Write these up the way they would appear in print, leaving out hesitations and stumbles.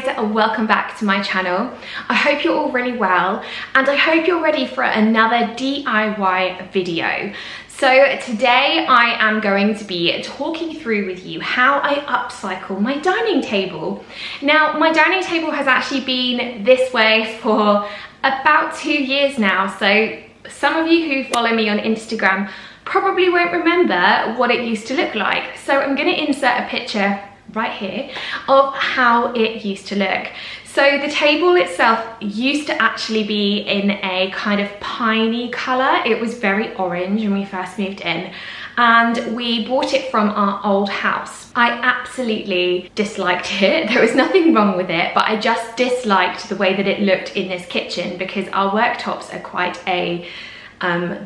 guys, welcome back to my channel. I hope you're all really well and I hope you're ready for another DIY video. So today I am going to be talking through with you how I upcycle my dining table. Now my dining table has actually been this way for about 2 years now, so some of you who follow me on Instagram probably won't remember what it used to look like. So I'm going to insert a picture right here of how it used to look. So the table itself used to actually be in a kind of piney colour. It was very orange when we first moved in and we bought it from our old house. I absolutely disliked it. There was nothing wrong with it, but I just disliked the way that it looked in this kitchen because our worktops are quite a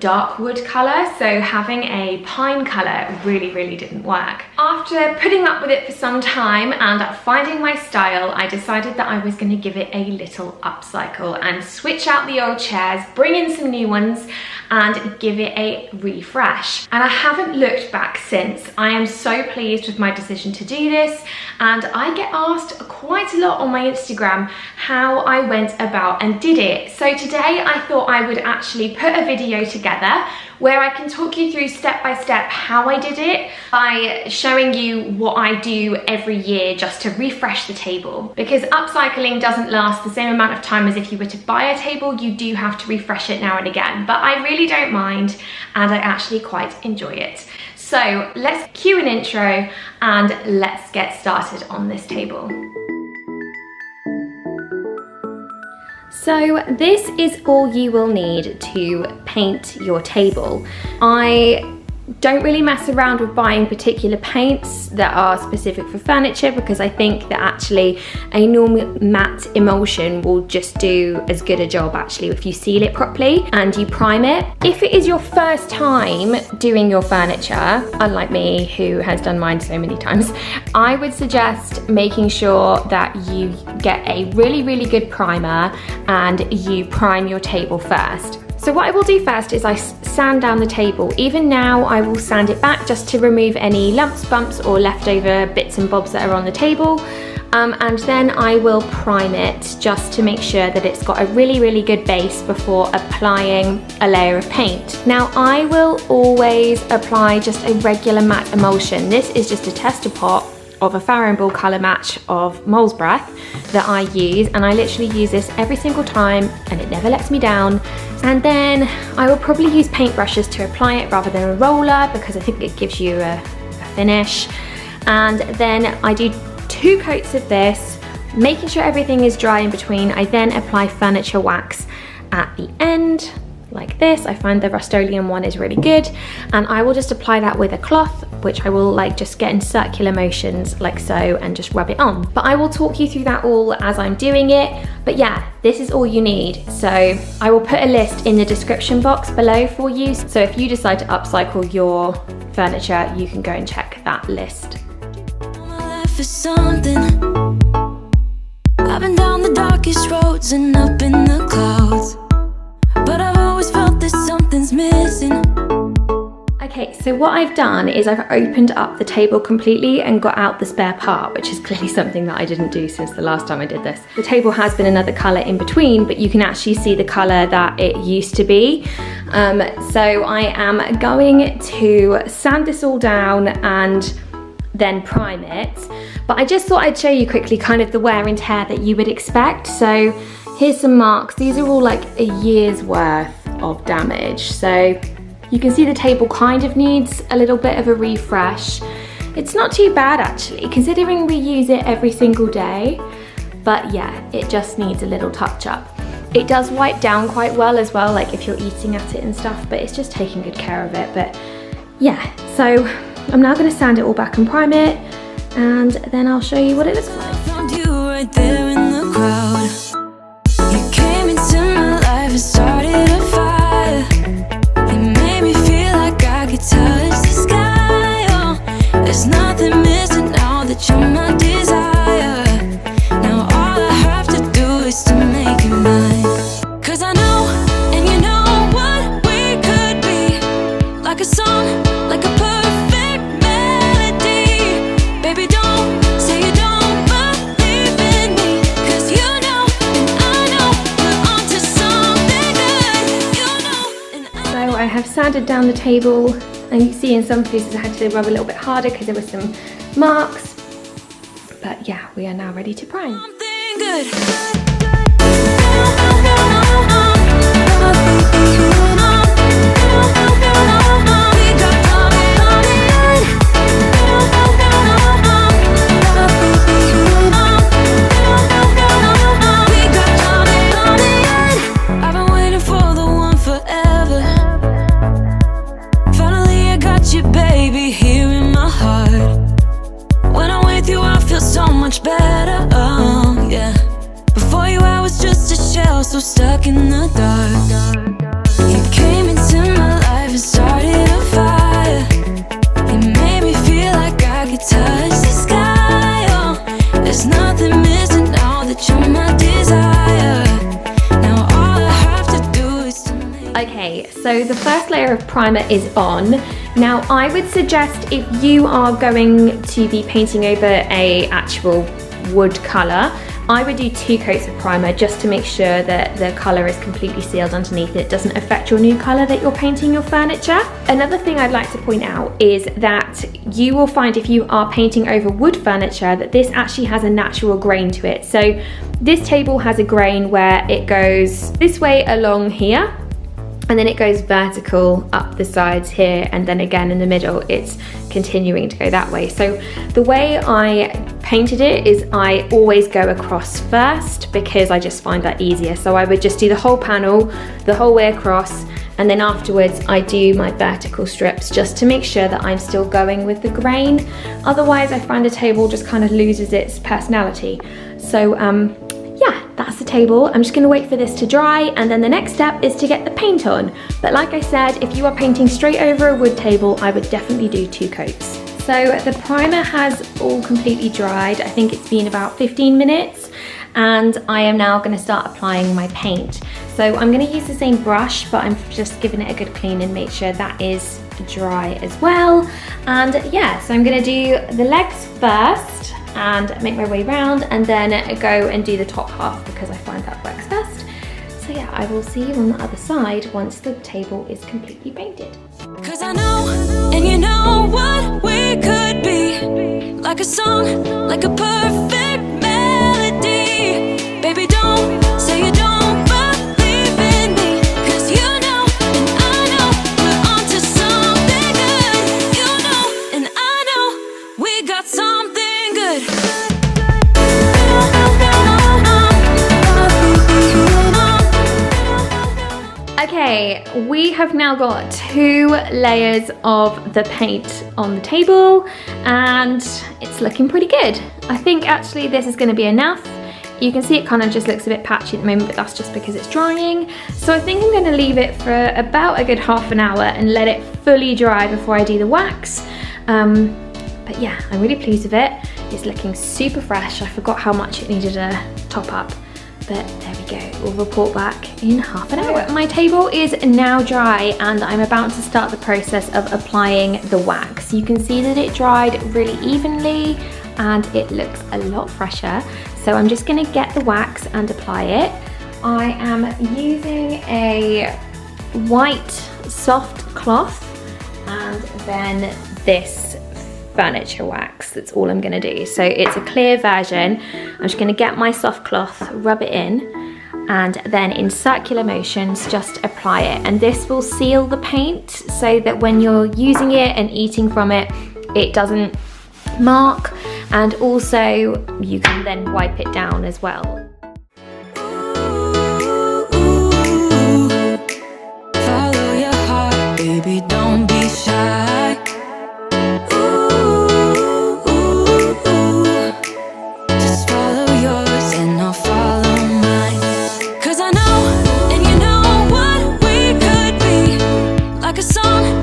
dark wood colour, so having a pine colour really didn't work. After putting up with it for some time and finding my style, I decided that I was going to give it a little upcycle and switch out the old chairs, bring in some new ones and give it a refresh. And I haven't looked back since. I am so pleased with my decision to do this, and I get asked quite a lot on my Instagram how I went about and did it. So today I thought I would actually put a video together where I can talk you through step by step how I did it by showing you what I do every year just to refresh the table, because upcycling doesn't last the same amount of time as if you were to buy a table. You do have to refresh it now and again, but I really don't mind and I actually quite enjoy it. So let's cue an intro and let's get started on this table. So this is all you will need to paint your table. I don't really mess around with buying particular paints that are specific for furniture because I think that actually a normal matte emulsion will just do as good a job actually if you seal it properly and you prime it. If it is your first time doing your furniture, unlike me who has done mine so many times, I would suggest making sure that you get a really good primer and you prime your table first. So what I will do first is I sand down the table. Even now I will sand it back just to remove any lumps, bumps or leftover bits and bobs that are on the table. And then I will prime it just to make sure that it's got a really good base before applying a layer of paint. Now I will always apply just a regular matte emulsion. This is just a tester pot of a Farrow & Ball colour match of Mole's Breath that I use, and I literally use this every single time and it never lets me down. And then I will probably use paintbrushes to apply it rather than a roller because I think it gives you a finish. And then I do 2 coats of this, making sure everything is dry in between. I then apply furniture wax at the end like this. I find the Rust-Oleum one is really good, and I will just apply that with a cloth, which I will just get in circular motions like so and just rub it on. But I will talk you through that all as I'm doing it. But yeah, this is all you need. So I will put a list in the description box below for you. So if you decide to upcycle your furniture, you can go and check that list. I've been down the darkest roads and up in the clouds, but I've always felt that something's missing. Okay, so what I've done is I've opened up the table completely and got out the spare part, which is clearly something that I didn't do since the last time I did this. The table has been another colour in between, but you can actually see the colour that it used to be. So I am going to sand this all down and then prime it. But I just thought I'd show you quickly kind of the wear and tear that you would expect. So here's some marks. These are all like a year's worth of damage. So you can see the table kind of needs a little bit of a refresh. It's not too bad actually, considering we use it every single day. But yeah, it just needs a little touch up. It does wipe down quite well as well, like if you're eating at it and stuff, but it's just taking good care of it. But yeah, so I'm now going to sand it all back and prime it, and then I'll show you what it looks like. I found you right there in the crowd. You came into my life and started a fire. You made me feel like I could touch the sky. Oh, there's nothing missing now that you're my desire. Now all I have to do is to make you mine. 'Cause I know, and you know what we could be. Like a song, like a perfect melody. Baby, don't say you don't believe in me. sanded down the table, and you see in some places I had to rub a little bit harder because there were some marks. But yeah, we are now ready to prime. So stuck in the dark. You came into my life and started a fire. You made me feel like I could touch the sky. Oh, there's nothing missing now that you're my desire. Now all I have to do is to make... Okay, so the first layer of primer is on. Now I would suggest, if you are going to be painting over a actual wood colour, I would do 2 coats of primer just to make sure that the colour is completely sealed underneath. It doesn't affect your new colour that you're painting your furniture. Another thing I'd like to point out is that you will find, if you are painting over wood furniture, that this actually has a natural grain to it. So this table has a grain where it goes this way along here, and then it goes vertical up the sides here, and then again in the middle it's continuing to go that way. So the way I painted it is I always go across first because I just find that easier. So I would just do the whole panel the whole way across, and then afterwards I do my vertical strips just to make sure that I'm still going with the grain. Otherwise I find the table just kind of loses its personality. So yeah, that's the table. I'm just gonna wait for this to dry, and then the next step is to get the paint on. But like I said, if you are painting straight over a wood table, I would definitely do 2 coats. So the primer has all completely dried. I think it's been about 15 minutes, and I am now gonna start applying my paint. So I'm gonna use the same brush, but I'm just giving it a good clean and make sure that is dry as well. And yeah, so I'm gonna do the legs first and make my way round, and then go and do the top half because I find that works best. So yeah, I will see you on the other side once the table is completely painted. Cause I know, and you know what we could be. Like a song, like a perfect melody. Baby, don't say you don't believe in me. Cause you know, and I know, we're onto something good. You know, and I know, we got something good. Okay, we have now got 2 layers of the paint on the table, and it's looking pretty good. I think actually this is going to be enough. You can see it kind of just looks a bit patchy at the moment, but that's just because it's drying. So I think I'm going to leave it for about a good half an hour and let it fully dry before I do the wax. But yeah, I'm really pleased with it. It's looking super fresh. I forgot how much it needed a top up, but there we go. We'll report back in half an hour. My table is now dry, and I'm about to start the process of applying the wax. You can see that it dried really evenly and it looks a lot fresher. So I'm just gonna get the wax and apply it. I am using a white soft cloth and then this furniture wax. That's all I'm gonna do. So it's a clear version. I'm just gonna get my soft cloth, rub it in, and then in circular motions just apply it. And this will seal the paint so that when you're using it and eating from it, it doesn't mark, and also you can then wipe it down as well. Follow your heart, baby, don't be shy. Just follow yours and I'll follow mine. Cause I know, and you know what we could be. Like a song,